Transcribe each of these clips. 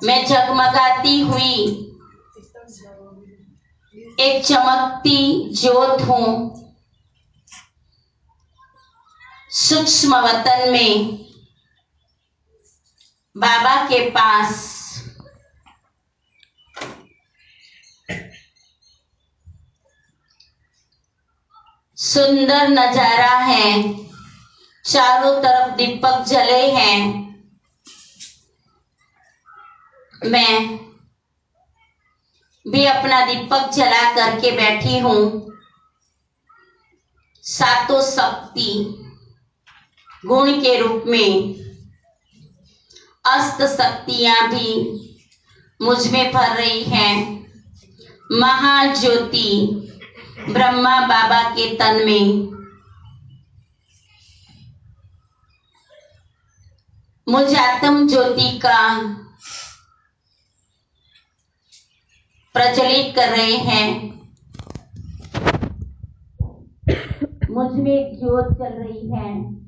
मैं जगमगाती हुई एक चमकती ज्योत हूं। सूक्ष्म वतन में बाबा के पास सुंदर नजारा है। चारों तरफ दीपक जले हैं। मैं भी अपना दीपक जला करके बैठी हूं। सातों शक्ति गुण के रूप में अष्ट शक्तियां भी मुझ में भर रही हैं। महाज्योति ब्रह्मा बाबा के तन में मुझ आत्म ज्योति का प्रज्वलित कर रहे हैं। मुझ में एक ज्योत चल रही है।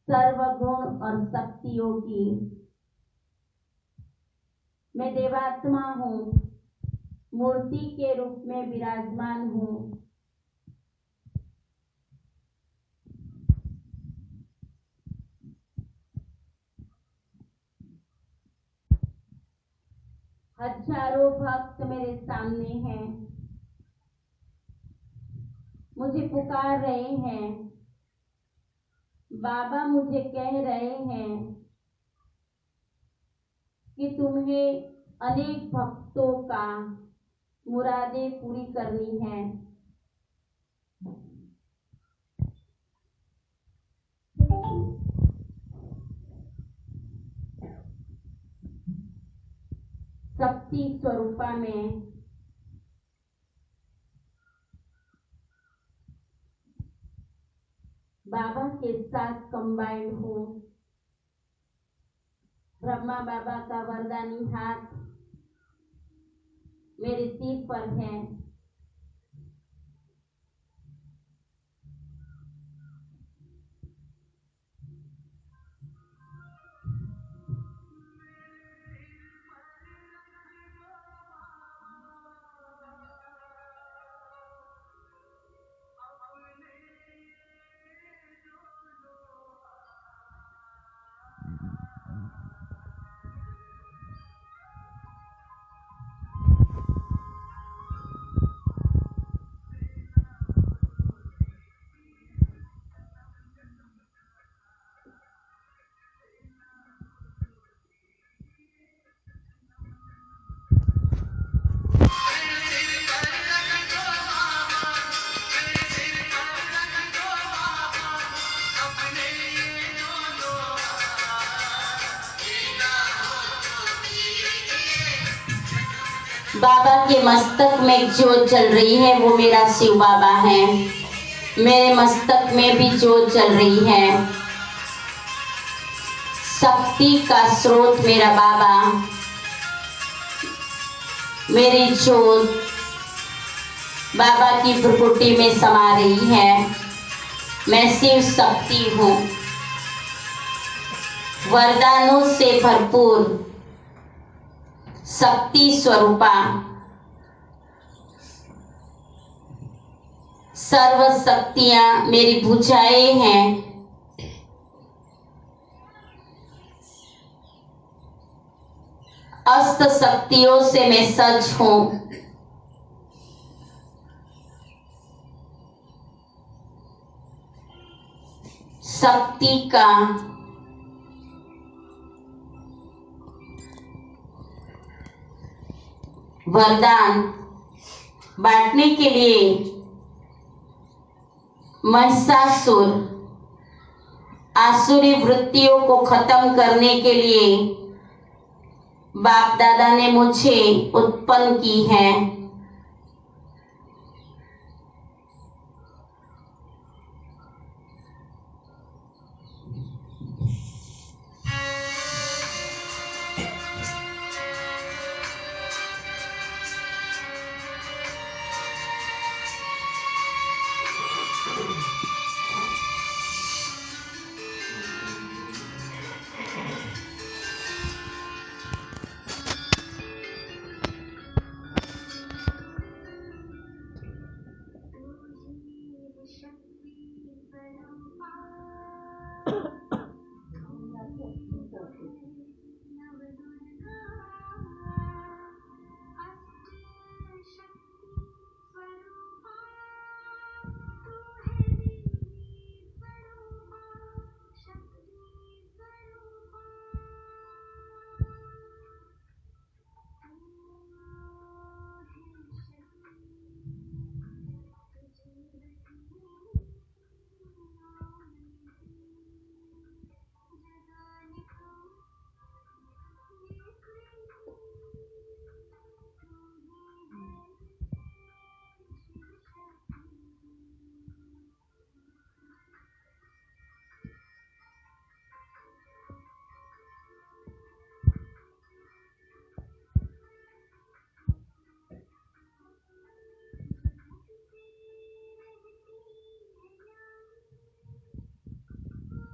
सर्वगुण और शक्तियों की। मैं देवात्मा हूँ। मूर्ति के रूप में विराजमान हूँ। हजारों भक्त मेरे सामने हैं। मुझे पुकार रहे हैं। बाबा मुझे कह रहे हैं कि तुम्हें अनेक भक्तों का मुरादें पूरी करनी है। शक्ति स्वरूपा में बाबा के साथ कंबाइंड हो। ब्रह्मा बाबा का वरदानी हाथ मेरे सिर पर है। बाबा के मस्तक में एक ज्योत चल रही है, वो मेरा शिव बाबा है। मेरे मस्तक में भी ज्योत चल रही है। शक्ति का स्रोत मेरा बाबा। मेरी ज्योत बाबा की भ्रुकुटी में समा रही है। मैं शिव शक्ति हूँ। वरदानों से भरपूर शक्ति स्वरूपा। सर्व शक्तियां मेरी भुजाएं हैं। अष्ट शक्तियों से मैं सज्ज हूं। शक्ति का वरदान बांटने के लिए महिषासुर आसुरी वृत्तियों को खत्म करने के लिए बाप दादा ने मुझे उत्पन्न की है।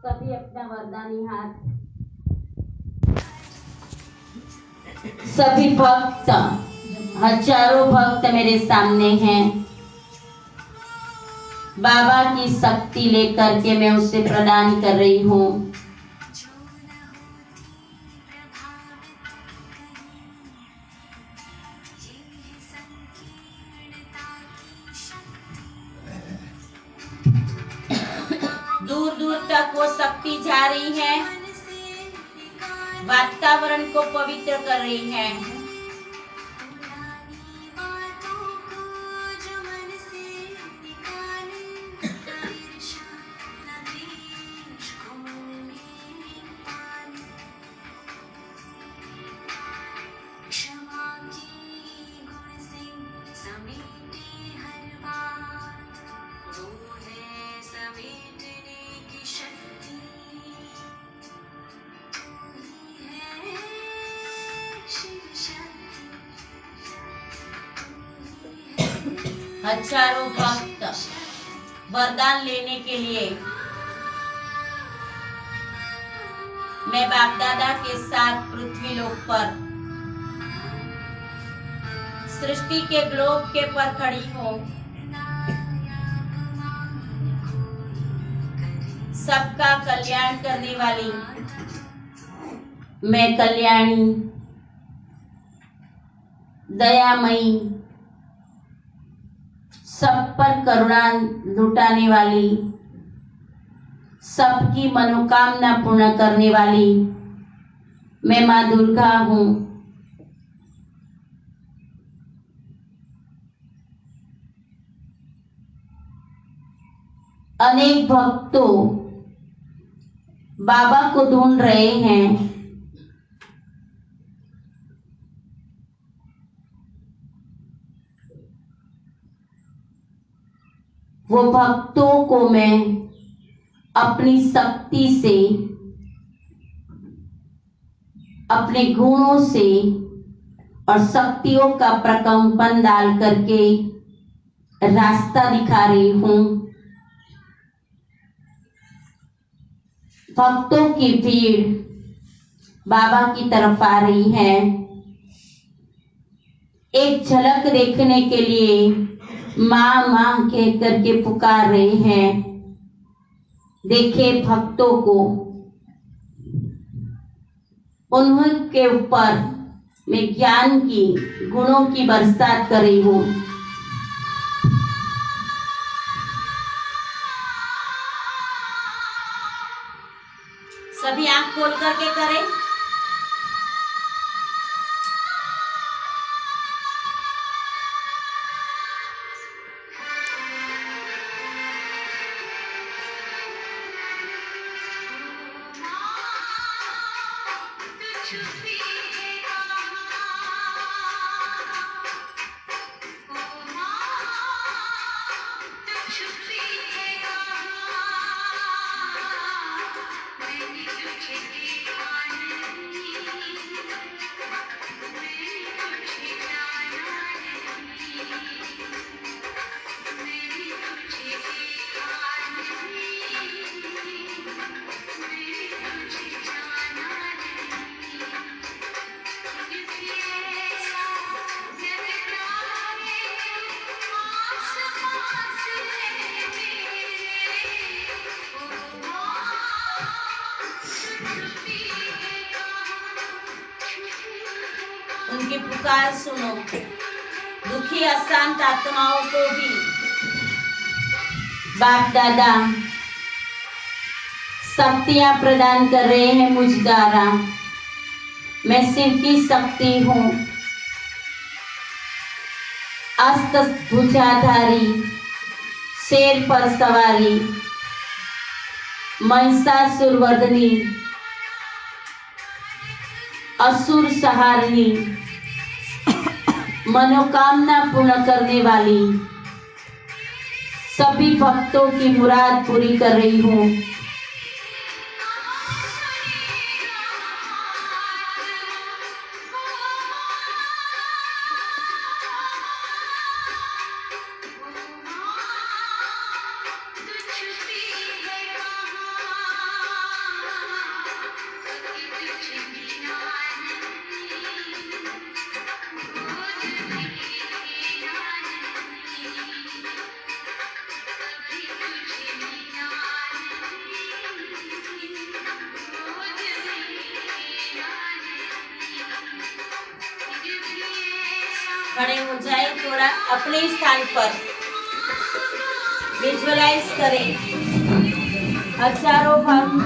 सभी अपना वरदानी हाथ, सभी भक्त, हजारों भक्त मेरे सामने हैं। बाबा की शक्ति लेकर के मैं उसे प्रदान कर रही हूँ। दूर दूर तक वो शक्ति जा रही है, वातावरण को पवित्र कर रही है। हजारों भक्त वरदान लेने के लिए मैं बाप दादा के साथ पृथ्वी लोक पर सृष्टि के ग्लोब के पर खड़ी हूँ। सबका कल्याण करने वाली मैं कल्याणी, दयामयी, सब पर करुणा लुटाने वाली, सबकी मनोकामना पूर्ण करने वाली मैं माँ दुर्गा हूँ। अनेक भक्तों बाबा को ढूंढ रहे हैं। वो भक्तों को मैं अपनी शक्ति से, अपने गुणों से और शक्तियों का प्रकंपन डाल करके रास्ता दिखा रही हूँ। भक्तों की भीड़ बाबा की तरफ आ रही है। एक झलक देखने के लिए माँ माँ कह करके पुकार रहे हैं। देखे भक्तों को, उनके ऊपर मैं ज्ञान की, गुणों की बरसात कर रही हूँ। सभी आंख खोल करके करें। उनकी पुकार सुनो। दुखी अशांत आत्माओं को भी बाप दादा शक्तियां प्रदान कर रहे हैं मुझ द्वारा। मैं शिव की शक्ति हूँ, अस्त भुजाधारी, शेर पर सवारी, महिषासुरवर्धिनी, असुर सहारिणी, मनोकामना पूर्ण करने वाली, सभी भक्तों की मुराद पूरी कर रही हूँ। खड़े हो जाए, थोड़ा अपने स्थान पर विजुअलाइज करें। हजारों भक्त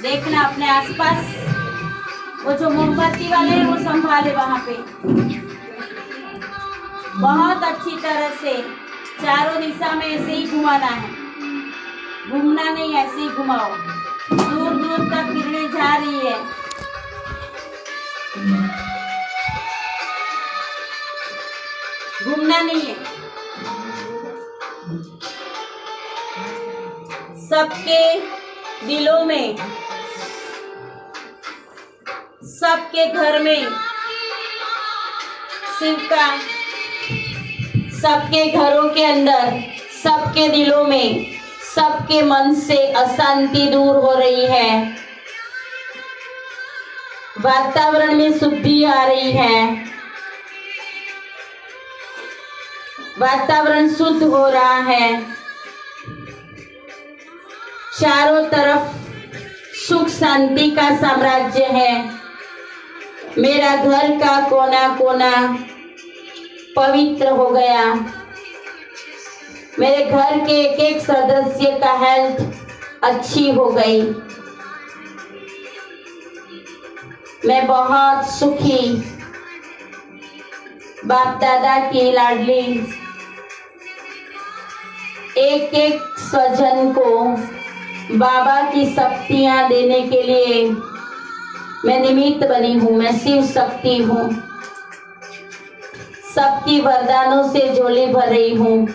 देखना अपने आसपास, वो जो मोमबत्ती वाले हैं वो संभाले वहां पे। बहुत अच्छी तरह से चारों दिशा में ऐसे ही घुमाना है, घूमना नहीं, ऐसे ही घुमाओ। दूर दूर तक किरणें जा रही है। घूमना नहीं है। सबके दिलों में, सबके घर में शिव का, सबके घरों के अंदर, सबके दिलों में, सबके मन से अशांति दूर हो रही है। वातावरण में शुद्धि आ रही है, वातावरण शुद्ध हो रहा है। चारों तरफ सुख शांति का साम्राज्य है। मेरा घर का कोना कोना पवित्र हो गया। मेरे घर के एक एक सदस्य का हेल्थ अच्छी हो गई। मैं बहुत सुखी, बाप दादा की लाडली, एक एक स्वजन को बाबा की शक्तियां देने के लिए मैं निमित्त बनी हूँ। मैं शिव शक्ति हूँ, सबकी वरदानों से झोली भर रही हूँ।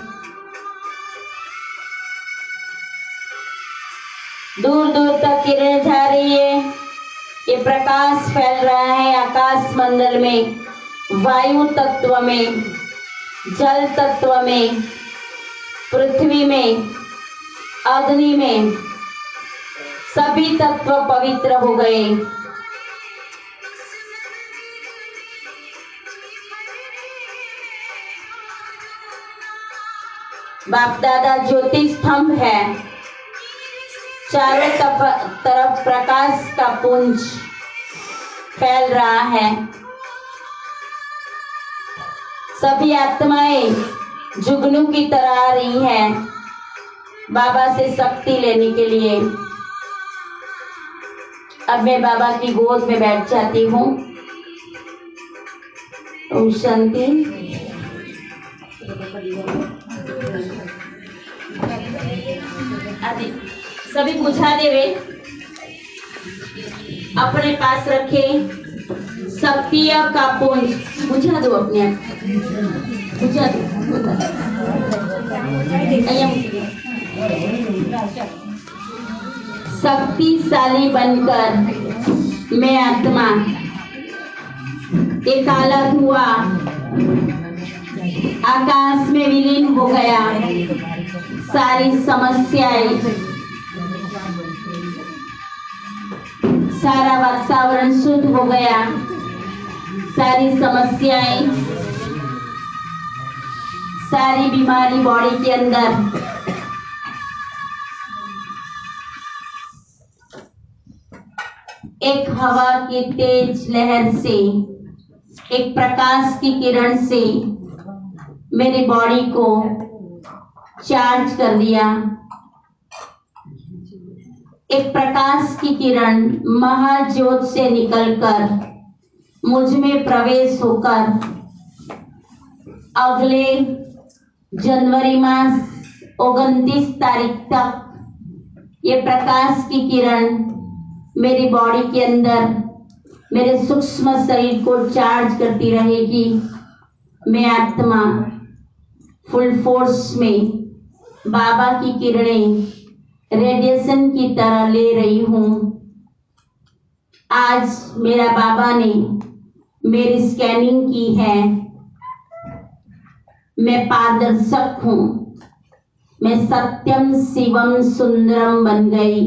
दूर दूर तक किरणें जा रही है। ये प्रकाश फैल रहा है आकाश मंडल में, वायु तत्व में, जल तत्व में, पृथ्वी में, अग्नि में। सभी तत्व पवित्र हो गए। बाप दादा ज्योति स्तंभ है। चारों तरफ प्रकाश का पुंज फैल रहा है। सभी आत्माएं जुगनू की तरह आ रही हैं बाबा से शक्ति लेने के लिए। अब मैं बाबा की गोद में बैठ जाती हूँ। ओम शांति। आदि सभी बुझा देवे, अपने पास रखे। शक्ति का पुंज बुझा दो, अपने आप बुझा दो। शक्तिशाली बनकर मैं आत्मा एक काला धुआं आकाश में विलीन हो गया। सारी समस्याएं, सारा वातावरण शुद्ध हो गया। सारी समस्याएं, सारी बीमारी बॉडी के अंदर एक हवा की तेज लहर से, एक प्रकाश की किरण से मेरी बॉडी को चार्ज कर दिया। एक प्रकाश की किरण महाज्योत से निकलकर मुझ में प्रवेश होकर अगले जनवरी मास 29 तारीख तक ये प्रकाश की किरण मेरी बॉडी के अंदर मेरे सूक्ष्म शरीर को चार्ज करती रहेगी। मैं आत्मा फुल फोर्स में बाबा की किरणें रेडिएशन की तरह ले रही हूँ। आज मेरा बाबा ने मेरी स्कैनिंग की है। मैं पारदर्शक हूँ। मैं सत्यम शिवम सुंदरम बन गई।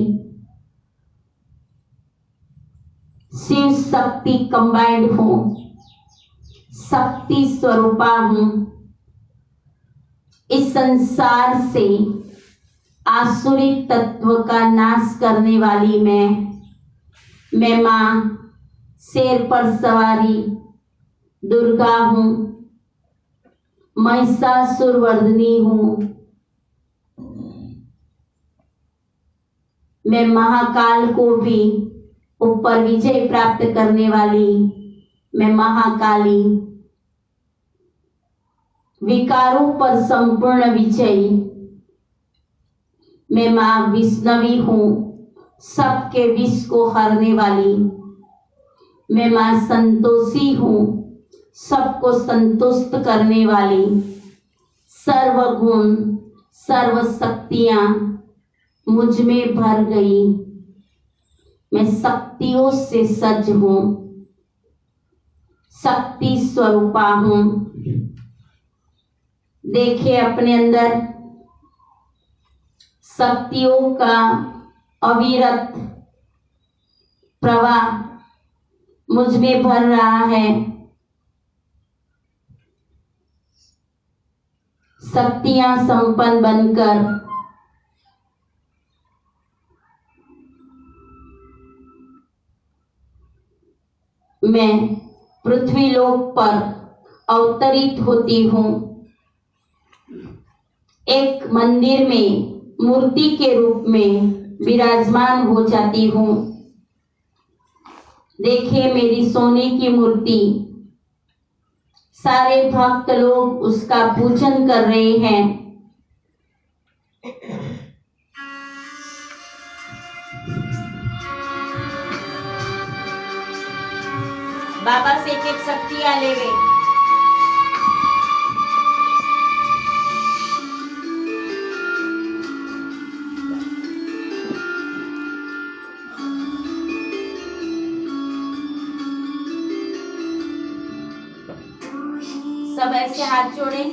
शिव शक्ति कंबाइंड हूँ, शक्ति स्वरूपा हूँ। इस संसार से आसुरी तत्व का नाश करने वाली मैं माँ शेर पर सवारी दुर्गा हूं, महिषासुरवर्धिनी हूं, मैं महाकाल को भी ऊपर विजय प्राप्त करने वाली मैं महाकाली, विकारों पर संपूर्ण विजयी मैं मां विष्णवी हूं, सबके विष को हरने वाली मैं मां संतोषी हूं, सबको संतुष्ट करने वाली, सर्वगुण सर्व शक्तियां मुझ में भर गई, मैं शक्तियों से सज्ज हूं, शक्ति स्वरूपा हूं। देखिए अपने अंदर शक्तियों का अविरत प्रवाह मुझ में भर रहा है। शक्तियां संपन्न बनकर मैं पृथ्वी लोक पर अवतरित होती हूँ। एक मंदिर में मूर्ति के रूप में विराजमान हो जाती हूँ। देखिए मेरी सोने की मूर्ति, सारे भक्त लोग उसका पूजन कर रहे हैं। बाबा से एक शक्तियां ले गए। सब ऐसे हाथ जोड़े,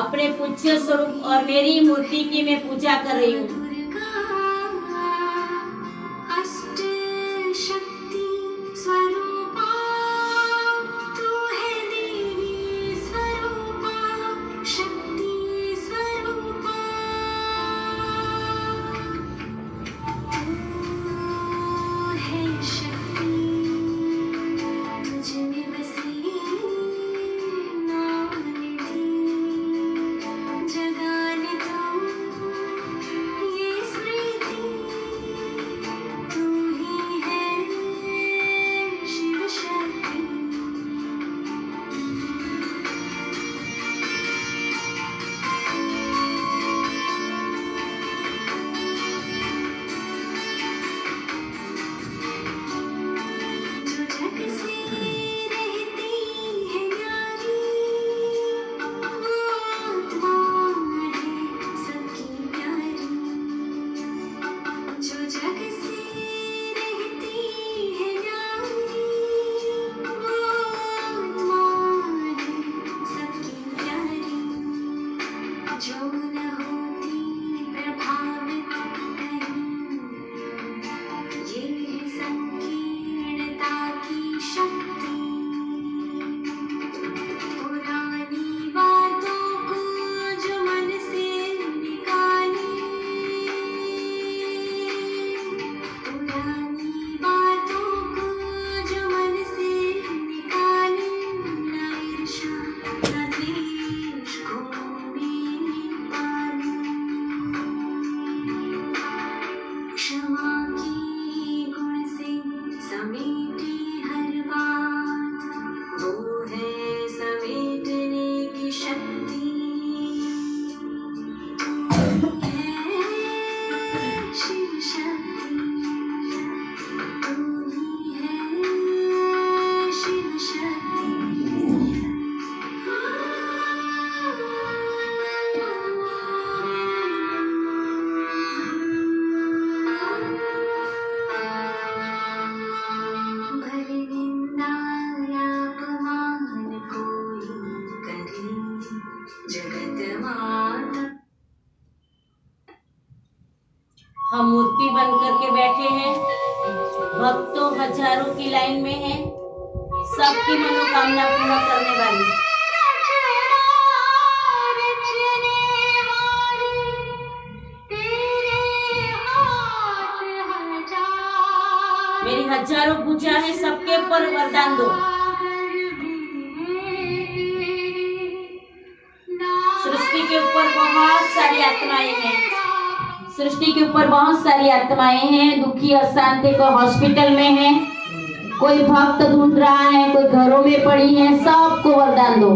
अपने पूज्य स्वरूप और मेरी मूर्ति की मैं पूजा कर रही हूँ। हम मूर्ति बन करके बैठे हैं, भक्तों हजारों की लाइन में हैं, सबकी मनोकामना पूर्ण करने वाली। मेरी हजारों पूजा है, सबके ऊपर वरदान दो। सृष्टि के ऊपर बहुत सारी आत्माएं हैं, सृष्टि के ऊपर बहुत सारी आत्माएं हैं। दुखी अशांति को हॉस्पिटल में है, कोई भक्त ढूंढ रहा है, कोई घरों में पड़ी है, सबको वरदान दो।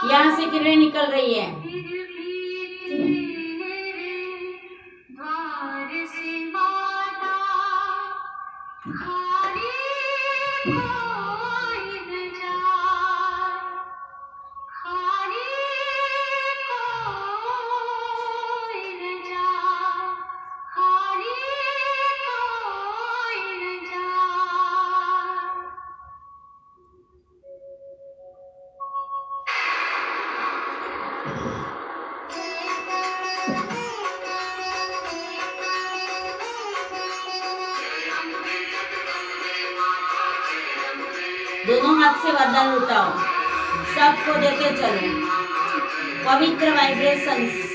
यहाँ से किरणें निकल रही है। दोनों हाथ से वरदान उठाओ, सबको देते चलो। पवित्र वाइब्रेशंस।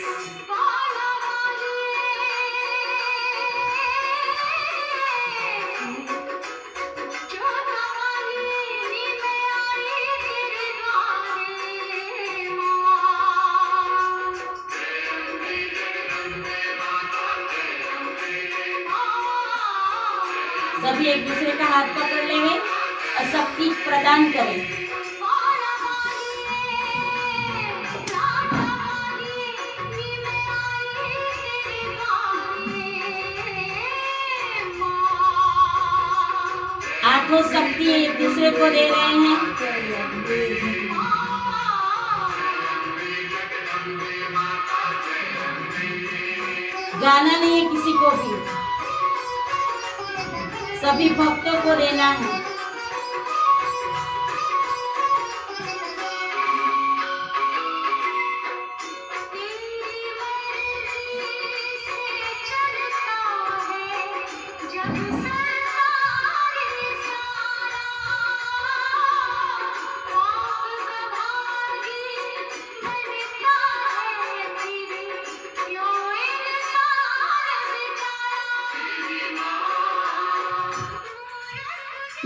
सभी एक दूसरे का हाथ पकड़ लेंगे और शक्ति प्रदान करें। आठों शक्ति एक दूसरे को दे रहे हैं। गाना नहीं है किसी को भी, सभी भक्तों को देना है।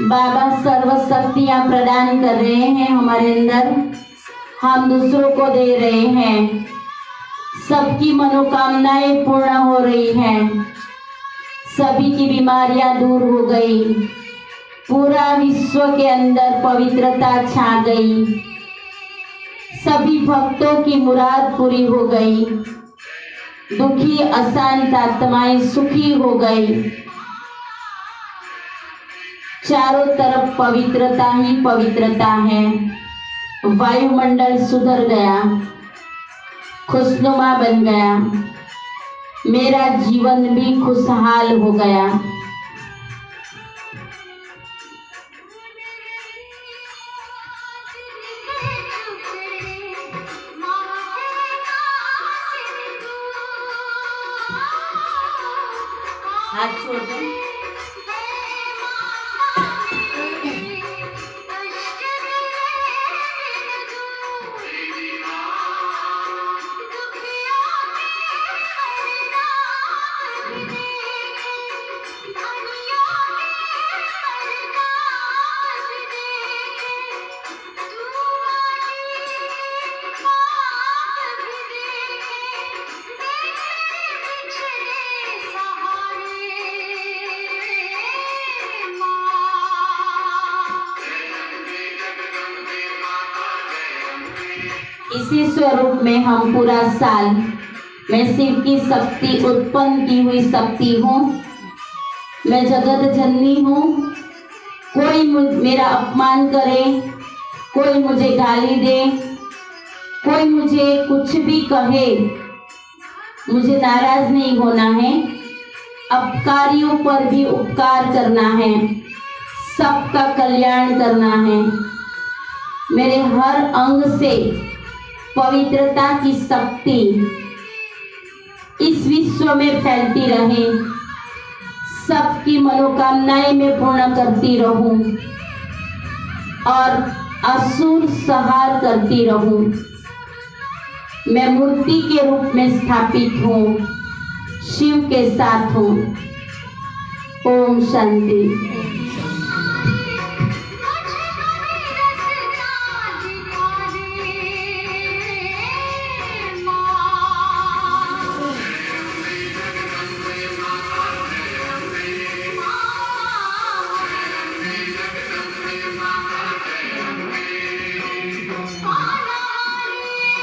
बाबा सर्व शक्तियां प्रदान कर रहे हैं हमारे अंदर, हम दूसरों को दे रहे हैं। सबकी मनोकामनाएं पूर्ण हो रही हैं, सभी की बीमारियां दूर हो गई, पूरा विश्व के अंदर पवित्रता छा गई, सभी भक्तों की मुराद पूरी हो गई, दुखी अशांत आत्माएं सुखी हो गई। चारों तरफ पवित्रता ही पवित्रता है। वायुमंडल सुधर गया, खुशनुमा बन गया, मेरा जीवन भी खुशहाल हो गया। हाथ छोड़ दो। इसी स्वरूप में हम पूरा साल, मैं शिव की शक्ति उत्पन्न की हुई शक्ति हूँ, मैं जगत जननी हूँ। कोई मेरा अपमान करे, कोई मुझे गाली दे, कोई मुझे कुछ भी कहे, मुझे नाराज नहीं होना है। अपकारियों पर भी उपकार करना है, सबका कल्याण करना है। मेरे हर अंग से पवित्रता की शक्ति इस विश्व में फैलती रहे, सबकी मनोकामनाएं मैं पूर्ण करती रहूं और असुर संहार करती रहूं। मैं मूर्ति के रूप में स्थापित हूँ, शिव के साथ हूँ। ओम शांति।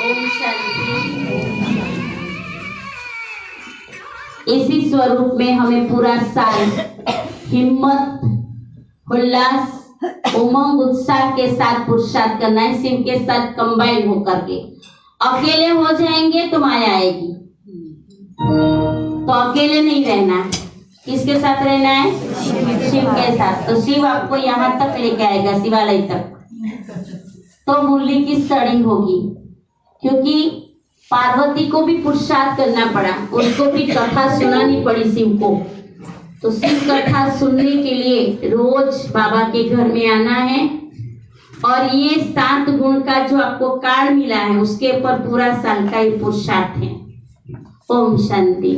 ओम शांति। इसी स्वरूप में हमें पूरा साल हिम्मत, उल्लास, उमंग, उत्साह के साथ पुरुषार्थ करना है, शिव के साथ कंबाइन होकर के। अकेले हो जाएंगे तो माया आएगी, तो अकेले नहीं रहना है। किसके साथ रहना है? शिव के साथ। तो शिव आपको यहाँ तक लेके आएगा, शिवालय तक। तो मुरली की स्टडिंग होगी, क्योंकि पार्वती को भी पुरुषार्थ करना पड़ा, उसको भी कथा सुनानी पड़ी शिव को। तो शिव कथा सुनने के लिए रोज बाबा के घर में आना है, और ये 7 गुण का जो आपको कार्ड मिला है उसके ऊपर पूरा साल का ये पुरुषार्थ है। ओम शांति।